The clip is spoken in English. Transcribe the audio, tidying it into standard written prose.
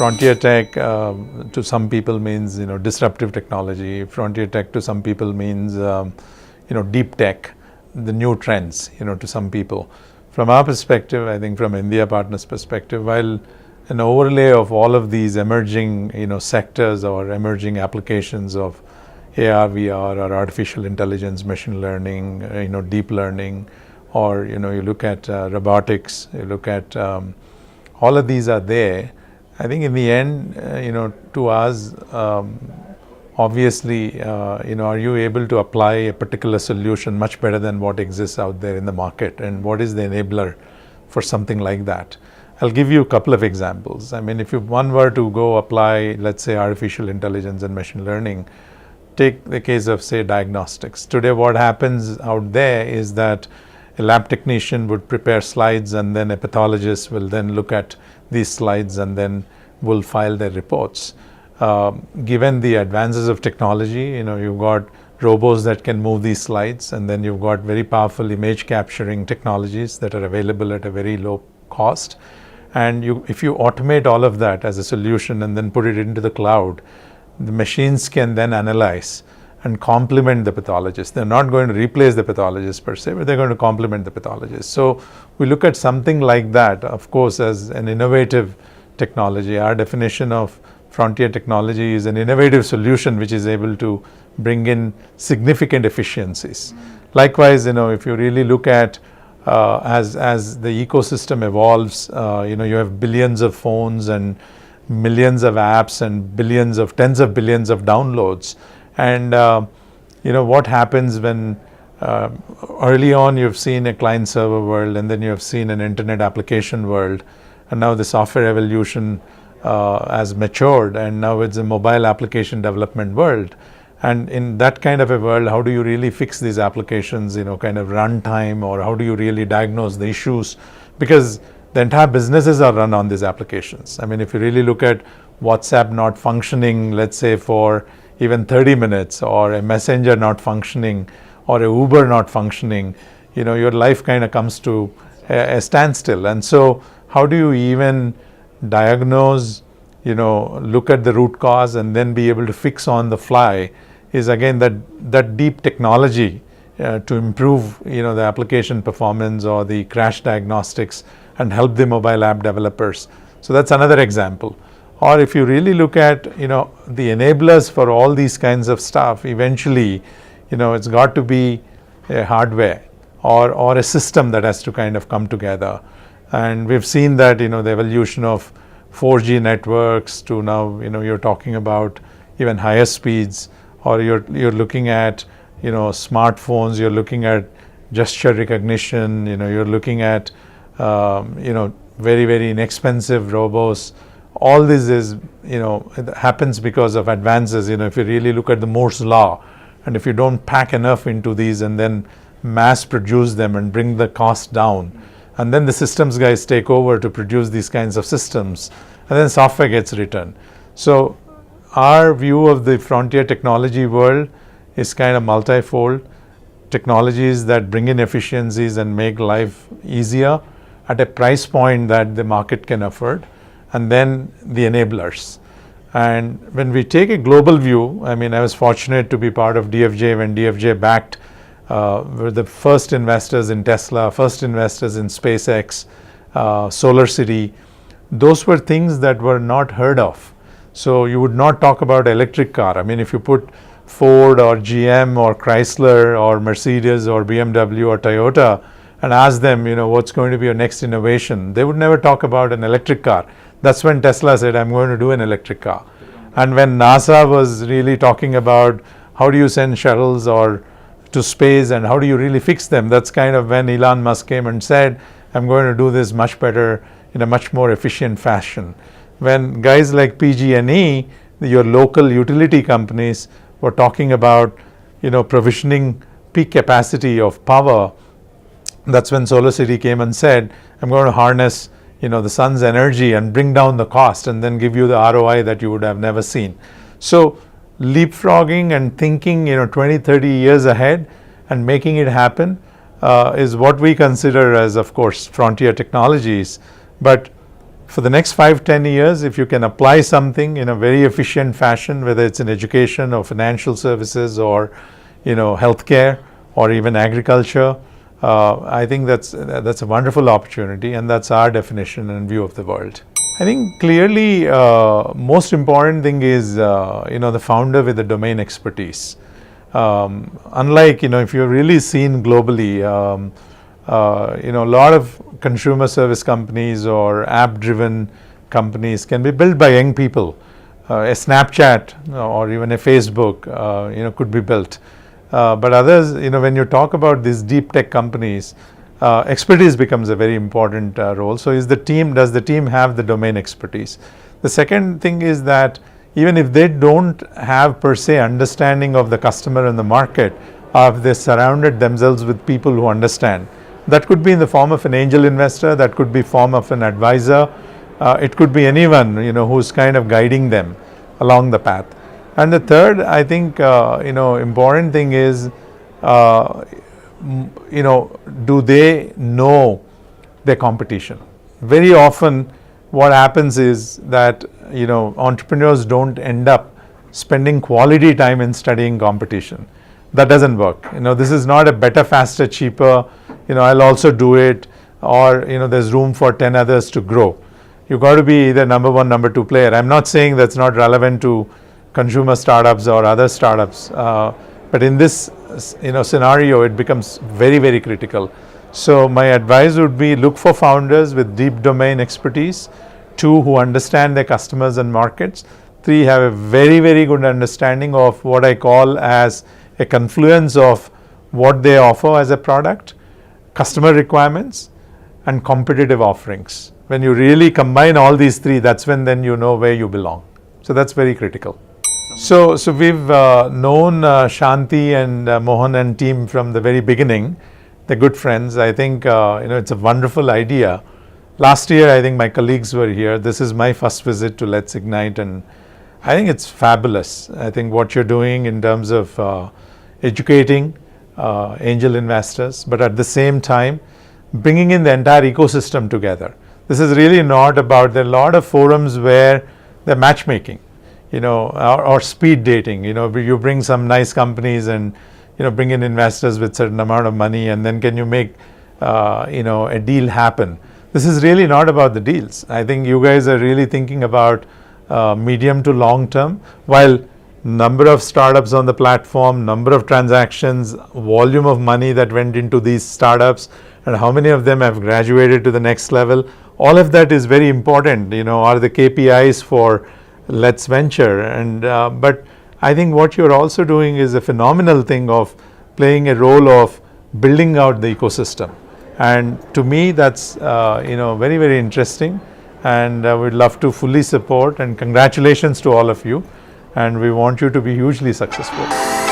frontier tech to some people means, disruptive technology. Frontier tech to some people means, deep tech, the new trends, to some people. From our perspective, I think from Endiya Partner's perspective, while an overlay of all of these emerging, sectors or emerging applications of AR, VR, or artificial intelligence, machine learning, deep learning, or, you look at robotics, you look at all of these are there. I think in the end, to us, obviously, are you able to apply a particular solution much better than what exists out there in the market, and what is the enabler for something like that? I'll give you a couple of examples. I mean, if one were to go apply, let's say, artificial intelligence and machine learning, take the case of, say, diagnostics. Today, what happens out there is that a lab technician would prepare slides, and then a pathologist will then look at these slides and then will file their reports. Given the advances of technology, you've got robots that can move these slides, and then you've got very powerful image capturing technologies that are available at a very low cost. And if you automate all of that as a solution and then put it into the cloud, the machines can then analyze and complement the pathologist. They're not going to replace the pathologist per se, but they're going to complement the pathologist. So we look at something like that, of course, as an innovative technology. Our definition of frontier technology is an innovative solution which is able to bring in significant efficiencies. Likewise, if you really look at as the ecosystem evolves, you have billions of phones and millions of apps and tens of billions of downloads. And what happens when early on you've seen a client server world, and then you have seen an internet application world, and now the software evolution has matured, and now it's a mobile application development world. And in that kind of a world, how do you really fix these applications, kind of runtime, or how do you really diagnose the issues? Because the entire businesses are run on these applications. I mean, if you really look at WhatsApp not functioning, let's say for even 30 minutes, or a messenger not functioning, or a Uber not functioning, your life kind of comes to a standstill. And so how do you even diagnose, look at the root cause and then be able to fix on the fly, is again that deep technology to improve, the application performance or the crash diagnostics and help the mobile app developers. So that's another example. Or if you really look at, the enablers for all these kinds of stuff, eventually, it's got to be a hardware or a system that has to kind of come together. And we've seen that, the evolution of 4G networks to now, you're talking about even higher speeds, or you're looking at, smartphones, you're looking at gesture recognition, you're looking at, very, very inexpensive robots. All this is, it happens because of advances. If you really look at the Moore's law, and if you don't pack enough into these and then mass produce them and bring the cost down, and then the systems guys take over to produce these kinds of systems, and then software gets written. So our view of the frontier technology world is kind of multifold. Technologies that bring in efficiencies and make life easier at a price point that the market can afford, and then the enablers. And when we take a global view, I mean, I was fortunate to be part of DFJ when DFJ backed were the first investors in Tesla, first investors in SpaceX, Solar City. Those were things that were not heard of. So you would not talk about electric car. I mean, if you put Ford or GM or Chrysler or Mercedes or BMW or Toyota and ask them, what's going to be your next innovation, they would never talk about an electric car. That's when Tesla said, I'm going to do an electric car. And when NASA was really talking about how do you send shuttles or to space and how do you really fix them, that's kind of when Elon Musk came and said, I'm going to do this much better in a much more efficient fashion. When guys like PG&E, your local utility companies, were talking about, provisioning peak capacity of power, that's when Solar City came and said, I'm going to harness, the sun's energy and bring down the cost and then give you the ROI that you would have never seen. So leapfrogging and thinking, 20, 30 years ahead and making it happen is what we consider as, of course, frontier technologies. But for the next 5-10 years, if you can apply something in a very efficient fashion, whether it's in education or financial services or healthcare or even agriculture, I think that's a wonderful opportunity, and that's our definition and view of the world. I think clearly most important thing is the founder with the domain expertise. Unlike if you're really seen globally, a lot of consumer service companies or app-driven companies can be built by young people. A Snapchat or even a Facebook, could be built. But others, when you talk about these deep tech companies, expertise becomes a very important role. So does the team have the domain expertise? The second thing is that even if they don't have per se understanding of the customer and the market, if they surrounded themselves with people who understand, that could be in the form of an angel investor, that could be form of an advisor, it could be anyone who's kind of guiding them along the path. And the third, I think important thing is do they know their competition? Very often what happens is that entrepreneurs don't end up spending quality time in studying competition. That doesn't work. This is not a better, faster, cheaper, I'll also do it, or there's room for 10 others to grow. You've got to be either number one, number two player. I'm not saying that's not relevant to consumer startups or other startups, but in this scenario it becomes very, very critical. So my advice would be, look for founders with deep domain expertise. 2, who understand their customers and markets. 3, have a very, very good understanding of what I call as a confluence of what they offer as a product, customer requirements, and competitive offerings. When you really combine all these 3, that's when then you know where you belong. So that's very critical. So we've known Shanti and Mohan and team from the very beginning. They're good friends. I think it's a wonderful idea. Last year, I think my colleagues were here. This is my first visit to Let's Ignite, and I think it's fabulous. I think what you're doing in terms of educating angel investors, but at the same time bringing in the entire ecosystem together. This is really not about, there are a lot of forums where they're matchmaking, or speed dating. You bring some nice companies and bring in investors with certain amount of money, and then can you make a deal happen? This is really not about the deals. I think you guys are really thinking about medium to long term. While number of startups on the platform, number of transactions, volume of money that went into these startups, and how many of them have graduated to the next level, all of that is very important, are the KPIs for Let's Venture. And but I think what you're also doing is a phenomenal thing of playing a role of building out the ecosystem. And to me, that's very, very interesting, and we'd love to fully support, and congratulations to all of you, and we want you to be hugely successful.